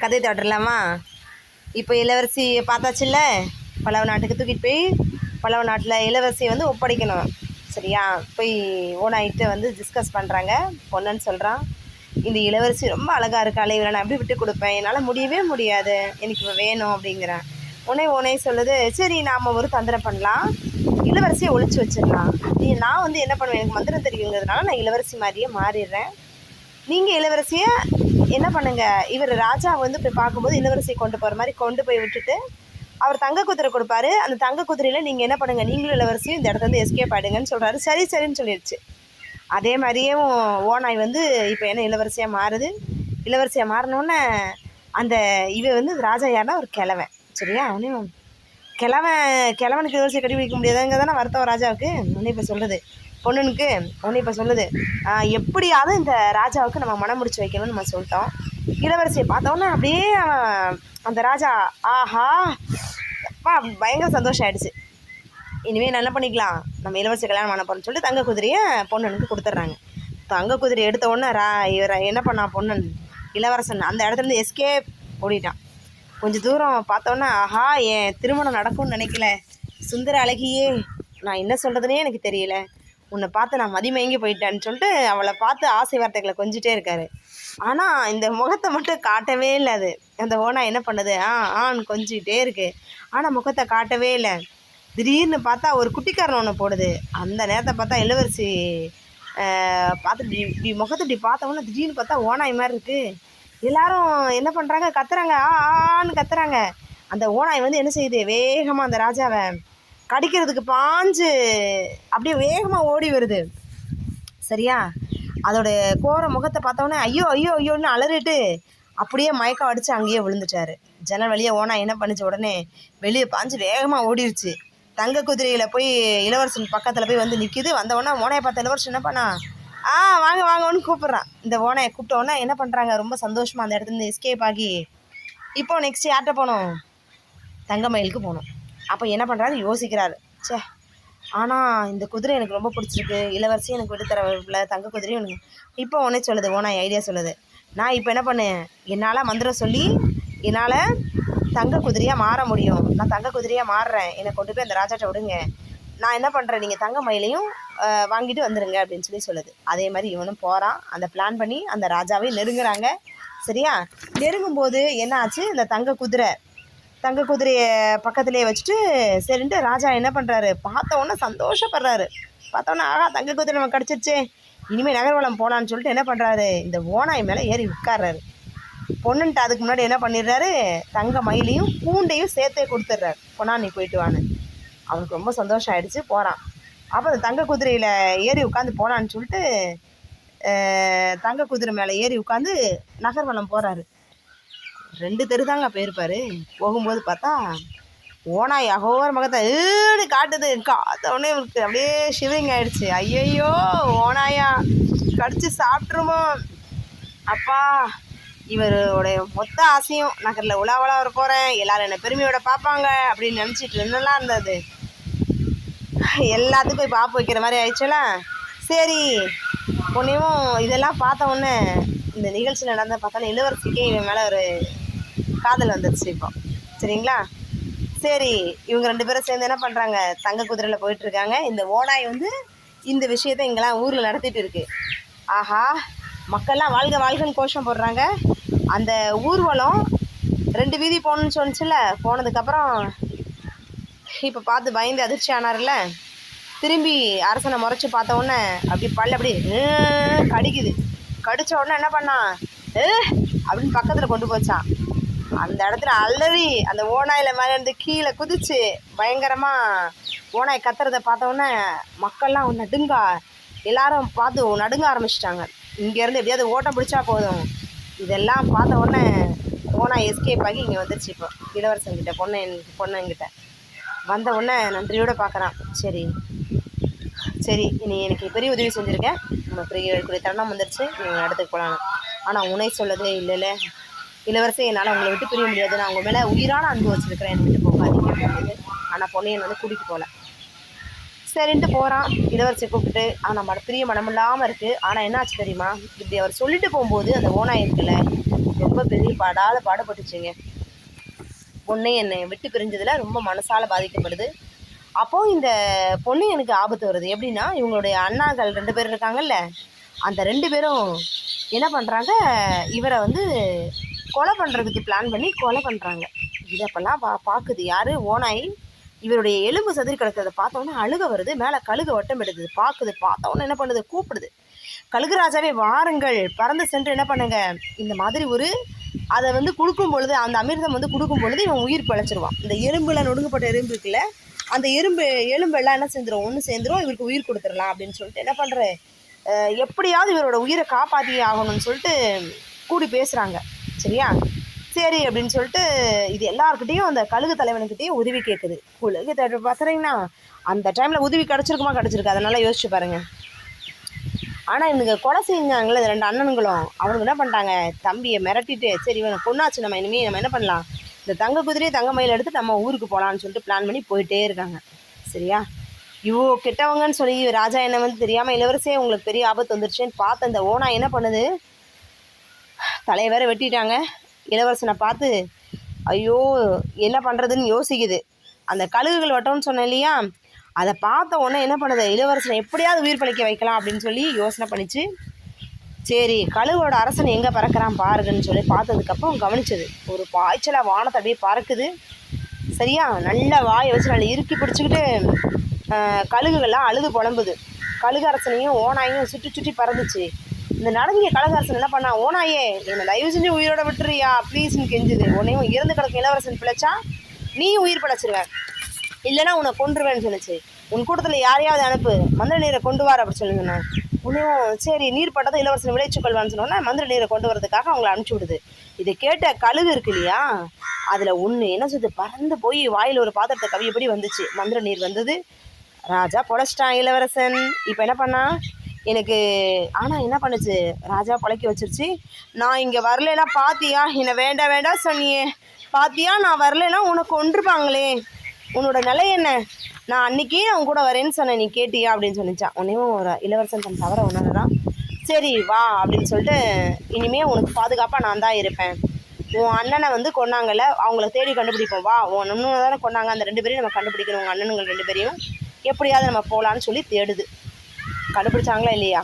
கதை தொடரலாமா? இப்போ இளவரசி பார்த்தாச்சுல்ல, பல்லவ நாட்டுக்கு தூக்கிட்டு போய் பல்லவ நாட்டில் இளவரசியை வந்து ஒப்படைக்கணும். சரியா? போய் ஓனாயிட்டு வந்து டிஸ்கஸ் பண்ணுறாங்க. பொன்னன் சொல்கிறான், இந்த இளவரசி ரொம்ப அழகாக இருக்காளே, இவரை நான் எப்படி விட்டு கொடுப்பேன், என்னால் முடியவே முடியாது, எனக்கு இப்போ வேணும் அப்படிங்கிறேன். உடனே சொல்லுது, சரி நாம் ஒரு தந்திரம் பண்ணலாம், இளவரசியை ஒழிச்சு வச்சிடலாம். நான் வந்து என்ன பண்ணுவேன், எனக்கு மந்திரம் தெரியுங்கிறதுனால நான் இளவரசி மாதிரியே மாறிடுறேன். நீங்கள் இளவரசியை என்ன பண்ணுங்க, இவர் ராஜா வந்து போய் பார்க்கும்போது இளவரசியை கொண்டு போகிற மாதிரி கொண்டு போய் விட்டுட்டு அவர் தங்க குதிரை கொடுப்பாரு. அந்த தங்க குதிரையில் நீங்கள் என்ன பண்ணுங்கள், நீங்களும் இளவரசியும் இந்த இடத்துல வந்து எஸ்கேப் ஆகிடுங்கன்னு சொல்கிறாரு. சரின்னு சொல்லிடுச்சு. அதே மாதிரியே ஓனாய் வந்து இப்போ என்ன இளவரசியாக மாறுது. இளவரசியாக மாறினோன்னே அந்த வந்து ராஜா யாருன்னா ஒரு கிழவன். சரியா? அவனே கிழவனுக்கு இளவரசியை கட்டி பிடிக்க முடியாதுங்க தானே வருத்தம் ராஜாவுக்கு. உடனே இப்போ சொல்லுது பொண்ணுனுக்கு, உடனே இப்போ சொல்லுது, எப்படியாவது இந்த ராஜாவுக்கு நம்ம மனம் முடிச்சு வைக்கணும்னு நம்ம சொல்லிட்டோம். இளவரசியை பார்த்தோன்னா அப்படியே அந்த ராஜா ஆஹா அப்பா பயங்கர சந்தோஷம் ஆகிடுச்சு. இனிமேல் நல்லா பண்ணிக்கலாம், நம்ம இளவரசி கல்யாணம் பண்ண போகிறோம்னு சொல்லிட்டு தங்க குதிரையை பொண்ணுனுக்கு கொடுத்துட்றாங்க. தங்க குதிரை எடுத்த உடனே இவர் என்ன பண்ணான், பொன்னன் இளவரசன் அந்த இடத்துலேருந்து எஸ்கேப் ஓடிட்டான். கொஞ்சம் தூரம் பார்த்தோன்னா, ஆஹா என் திருமணம் நடக்கும்னு நினைக்கல, சுந்தர அழகியே, நான் என்ன சொல்கிறதுனே எனக்கு தெரியல, உன்னை பார்த்து நான் மதிமயங்கி போயிட்டேன்னு சொல்லிட்டு அவளை பார்த்து ஆசை வார்த்தைகளை கொஞ்சிட்டே இருக்காரு. ஆனால் இந்த முகத்தை மட்டும் காட்டவே இல்லை. அது அந்த ஓனா என்ன பண்ணுது, ஆன்னு கொஞ்சிக்கிட்டே இருக்கு, ஆனால் முகத்தை காட்டவே இல்லை. திடீர்னு பார்த்தா ஒரு குட்டிக்காரன் ஒன்று போடுது. அந்த நேரத்தை பார்த்தா இளவரசி பார்த்துட்டு இப்படி முகத்தை இப்படி பார்த்தோன்னா திடீர்னு பார்த்தா ஓனாய் மாதிரி இருக்குது. எல்லாரும் என்ன பண்ணுறாங்க, கத்துறாங்க, ஆன்னு கத்துறாங்க. அந்த ஓனாய் வந்து என்ன செய்யுது, வேகமாக அந்த ராஜாவை கடிக்கிறதுக்கு பாஞ்சு அப்படியே வேகமாக ஓடி வருது. சரியா? அதோட கோர முகத்தை பார்த்தோன்னே ஐயோன்னு அலறிட்டு அப்படியே மயக்கம் அடித்து அங்கேயே விழுந்துட்டாரு. ஜன்னல் வழியே ஓனாய் என்ன பண்ணிச்சு, உடனே வெளியே பாஞ்சு வேகமாக ஓடிடுச்சு. தங்க குதிரையில் போய் இளவரசன் பக்கத்தில் போய் வந்து நிற்கிது. வந்த உடனே ஓனாயை பார்த்த இளவரசன் என்ன பண்ணா, வாங்கன்னு கூப்பிட்றான். இந்த ஓனாயை கூப்பிட்ட உடனே என்ன பண்ணுறாங்க, ரொம்ப சந்தோஷமாக அந்த இடத்துலேருந்து எஸ்கேப் ஆகி இப்போ நெக்ஸ்ட் யார்கிட்ட போகணும், தங்கமயிலுக்கு போகணும். அப்போ என்ன பண்ணுறாரு, யோசிக்கிறாரு, ஆனால் இந்த குதிரை எனக்கு ரொம்ப பிடிச்சிருக்கு, இளவரசி எனக்கு விட்டு தரவில்லை, தங்க குதிரையும் எனக்கு. இப்போ உடனே சொல்லுது ஓனாய் ஐடியா சொல்லுது, நான் இப்போ என்ன பண்ணேன், என்னால் மந்திரம் சொல்லி என்னால் தங்க குதிரையாக மாற முடியும், நான் தங்க குதிரையாக மாறுறேன், என்னை கொண்டு போய் அந்த ராஜாட்ட விடுங்க, நான் என்ன பண்ணுறேன், நீங்கள் தங்க மயிலையும் வாங்கிட்டு வந்துடுங்க அப்படின்னு சொல்லுது. அதே மாதிரி இவனும் போகிறான். அந்த பிளான் பண்ணி அந்த ராஜாவையும் நெருங்குறாங்க. சரியா? நெருங்கும்போது என்ன ஆச்சு, இந்த தங்க குதிரையை பக்கத்துலேயே வச்சுட்டு சரின்ட்டு ராஜா என்ன பண்ணுறாரு, பார்த்தோன்னே சந்தோஷப்படுறாரு. பார்த்தோன்னே ஆகா தங்க குதிரை நம்ம கிடச்சிருச்சே, இனிமேல் நகர்வலம் போனான்னு சொல்லிட்டு என்ன பண்ணுறாரு, இந்த ஓனாய் மேலே ஏறி உட்கார்றாரு. பொண்ணுன்ட்டு அதுக்கு முன்னாடி என்ன பண்ணிடுறாரு, தங்க மயிலையும் பூண்டையும் சேர்த்தே கொடுத்துட்றாரு. பொண்ணா நீ போயிட்டு வான்னு. அவனுக்கு ரொம்ப சந்தோஷம் ஆகிடுச்சு. போகிறான். அப்போ அந்த தங்க குதிரையில் ஏறி உட்காந்து போனான்னு சொல்லிட்டு தங்க குதிரை மேலே ஏறி உட்காந்து நகர்வலம் போகிறாரு. 2 தெரு தாங்க போயிருப்பார். போகும்போது பார்த்தா ஓனாய் அகோர முகத்தை காட்டுது. காத்தோடனே இவருக்கு அப்படியே ஷிவரிங் ஆகிடுச்சு. ஐயையோ ஓனாயா கடிச்சு சாப்பிட்ருமோ, அப்பா இவருடைய மொத்த ஆசையும் நகரில் உலாவலா வர போகிறேன், எல்லோரும் என்னை பெருமையோட பார்ப்பாங்க அப்படின்னு நினச்சிட்டு என்னெல்லாம் இருந்தது, எல்லாத்துக்கும் இப்போ ஆப்பு வைக்கிற மாதிரி ஆயிடுச்சுலாம். சரி பொண்ணையும் இதெல்லாம் பார்த்த உடனே இந்த நிகழ்ச்சியில் நடந்த பார்த்தோன்னா இளவரசிக்கே இவன் மேலே ஒரு காதல் வந்துடுச்சு இப்போ. சரிங்களா? சரி இவங்க 2 பேரும் சேர்ந்து என்ன பண்ணுறாங்க, தங்க குதிரையில் போயிட்டுருக்காங்க. இந்த ஓனாய் வந்து இந்த விஷயத்தை இங்கெல்லாம் ஊரில் நடத்திட்டு இருக்கு. ஆஹா மக்கள்லாம் வாழ்க வாழ்கன்னு கோஷம் போடுறாங்க. அந்த ஊர்வலம் 2 வீதி போகணுன்னு சொன்னிச்சுல, போனதுக்கப்புறம் இப்போ பார்த்து பயந்து அதிர்ச்சி ஆனார்ல, திரும்பி அரசனை முறைச்சி பார்த்த உடனே அப்படி கடிக்குது. கடித்த உடனே என்ன பண்ணான், அப்படின்னு பக்கத்தில் கொண்டு போச்சான். அந்த இடத்துல அலறி அந்த ஓனாயில் மேலே இருந்து கீழே குதிச்சு பயங்கரமாக ஓனாய் கத்துறதை பார்த்த உடனே மக்கள்லாம் நடுங்கா, எல்லாரும் பார்த்து நடுங்க ஆரம்பிச்சிட்டாங்க. இங்கேருந்து எப்படியாவது ஓட்டம் பிடிச்சா போதும். இதெல்லாம் பார்த்த உடனே ஓனாய் எஸ்கேப் ஆகி இங்கே வந்துருச்சு. இப்போ இளவரசன்கிட்ட பொண்ணுங்கிட்ட வந்த உடனே நன்றியோடு பார்க்குறான். சரி நீ எனக்கு பெரிய உதவி செஞ்சுருக்கேன், நம்ம பெரிய தருணம் வந்துருச்சு, நீங்கள் இடத்துக்கு போகலாம். ஆனால் உன்னை சொல்லதே இல்லை இளவரசி, என்னால் உங்களை விட்டு பிரிய முடியாது, நான் உங்கள் மேலே உயிரான அன்பு வச்சுருக்கிறேன், என்னை விட்டு போகாதீங்க அப்படின்னு. ஆனால் பொன்னையன் வந்து கூட்டிகிட்டு போகல. சரின்ட்டு போகிறான். இளவரசியை கூப்பிட்டு நம்ம பிரிய மனம் இல்லாமல் இருக்குது. ஆனால் என்ன ஆச்சு தெரியுமா, இப்படி அவர் சொல்லிட்டு போகும்போது அந்த ஓனாய் இருக்குல்ல, ரொம்ப பெரிய பாடுபட்டுச்சுங்க. பொண்ணு என்னை விட்டு பிரிஞ்சதில் ரொம்ப மனசால் பாதிக்கப்படுது. அப்போது இந்த பொண்ணு எனக்கு ஆபத்து வருது. எப்படின்னா, இவங்களுடைய அண்ணாக்கள் 2 பேர் இருக்காங்கல்ல, அந்த 2 பேரும் என்ன பண்ணுறாங்க, இவரை வந்து கொலை பண்ணுறதுக்கு பிளான் பண்ணி கொலை பண்ணுறாங்க. இது அப்போல்லாம் பார்க்குது யார், ஓநாய். இவருடைய எலும்பு சதுரி கிடக்கிறத பார்த்தோன்னே அழுக வருது. மேலே கழுகு வட்டம் எடுக்குது. பார்த்தோன்னே என்ன பண்ணுது, கூப்பிடுது, கழுகு ராஜாவே வாருங்கள், பறந்து சென்று என்ன பண்ணுங்க, இந்த மாதிரி அதை வந்து கொடுக்கும் பொழுது, அந்த அமிர்தம் வந்து கொடுக்கும் பொழுது இவன் உயிர் பிழைச்சிருவான். இந்த எறும்புல நொடுங்கப்பட்ட எறும்பு இருக்குல்ல, அந்த எலும்பெல்லாம் என்ன செஞ்சிடும், ஒன்று சேர்ந்துடும், இவருக்கு உயிர் கொடுத்துடலாம் அப்படின்னு சொல்லிட்டு என்ன பண்ணுற, எப்படியாவது இவரோட உயிரை காப்பாற்றியே ஆகணும்னு சொல்லிட்டு கூடி பேசுகிறாங்க. சரியா, சரி அப்படின்னு சொல்லிட்டு இது எல்லாருக்கிட்டையும் அந்த கழுகு தலைவனுக்கிட்டையும் உதவி கேட்குது. கழுகு பார்த்துறீங்கன்னா அந்த டைமில் உதவி கிடச்சிருக்கு. அதனால் யோசிச்சு பாருங்கள். ஆனால் இவங்க கொலை செஞ்சாங்களே 2 அண்ணனுங்களும், அவனுக்கு என்ன பண்ணிட்டாங்க, தம்பியை மிரட்டிட்டு, சரி இவனை பொண்ணாச்சு, நம்ம இனிமேல் நம்ம என்ன பண்ணலாம், இந்த தங்க குதிரையை தங்க மயில் எடுத்து நம்ம ஊருக்கு போகலான்னு சொல்லிட்டு பிளான் பண்ணி போயிட்டே இருக்காங்க. சரியா, இவ்வளோ கெட்டவங்கன்னு சொல்லி ராஜா என்ன வந்து தெரியாமல், இளவரசே உங்களுக்கு பெரிய ஆபத்து வந்துருச்சுன்னு பார்த்த இந்த ஓனா என்ன பண்ணுது, தலையை வேற வெட்டிட்டாங்க. இளவரசனை பார்த்து ஐயோ என்ன பண்ணுறதுன்னு யோசிக்குது. அந்த கழுகுகள் வட்டம்னு சொன்னேன் இல்லையா, அதை பார்த்த உடனே என்ன பண்ணுது, இளவரசனை எப்படியாவது உயிர் பிழைக்க வைக்கலாம் அப்படின்னு சொல்லி யோசனை பண்ணிச்சு. சரி கழுகோட அரசன் எங்கே பறக்கிறான் பாருங்கன்னு சொல்லி பார்த்ததுக்கப்புறம் கவனிச்சது, ஒரு பாய்ச்சலாக வானத்தை அப்படியே பறக்குது. சரியா, நல்ல வாயை வச்சு நல்லா இறுக்கி பிடிச்சிக்கிட்டு கழுகுகள்லாம் அழுது புலம்புது. கழுகு அரசனையும் ஓனாயும் சுற்றி பறந்துச்சு. இந்த நடங்கிய கழுகரசன் என்ன பண்ணா, ஓனாயே என்னை தயவு செஞ்சு உயிரோட விட்டுறியா ப்ளீஸ்ன்னு கெஞ்சுது. உன்னையும் இறந்து கிடக்கும் இளவரசன் பிழைச்சா நீயும் உயிர் பிழைச்சிருவேன், இல்லைன்னா உன்னை கொன்றுவேன்னு சொல்லிச்சு. உன் கூட்டத்தில் யாரையாவது அனுப்பு, மந்திர நீரை கொண்டு வர அப்படி சொல்லி சொன்னேன். உன்னையும் சரி நீர் பட்டதை இளவரசன் விளைச்சு கொள்வான்னு சொன்னோன்னா மந்திர நீரை கொண்டு வரதுக்காக அவங்கள அனுப்பிச்சி விடுது. இதை கேட்ட கழுகு இருக்கு இல்லையா, அதில் ஒன்று என்ன சொல்லுது, பறந்து போய் வாயில் ஒரு பாத்திரத்தை கவியபடி வந்துச்சு. மந்திர நீர் வந்தது. ராஜா பொழைச்சிட்டான் இளவரசன். இப்போ என்ன பண்ணா எனக்கு, ஆனால் என்ன பண்ணுச்சு, ராஜா பழக்கி வச்சிருச்சு. நான் இங்கே வரலைன்னா பாத்தியா, என்னை வேண்டாம் சொன்னியே பாத்தியா, நான் வரலைன்னா உனக்கு கொன்றுப்பாங்களே, உன்னோட நிலை என்ன, நான் அன்றைக்கே அவன் கூட வரேன்னு சொன்னேன், நீ கேட்டியா அப்படின்னு சொன்னிச்சான். உன்னையும் ஒரு இளவரசன் தன் தவிர உணர்றான். சரி வா அப்படின்னு சொல்லிட்டு, இனிமேல் உனக்கு பாதுகாப்பாக நான் தான் இருப்பேன், உன் அண்ணனை வந்து கொன்னாங்கல்ல அவங்கள தேடி கண்டுபிடிப்போம், வா உன் அண்ணனை தானே கொன்னாங்க, அந்த 2 பேரையும் நம்ம கண்டுபிடிக்கணும், உங்கள் அண்ணனுங்கள் 2 பேரையும் எப்படியாவது நம்ம போகலான்னு சொல்லி தேடுது. கண்டுபிடிச்சாங்களா இல்லையா?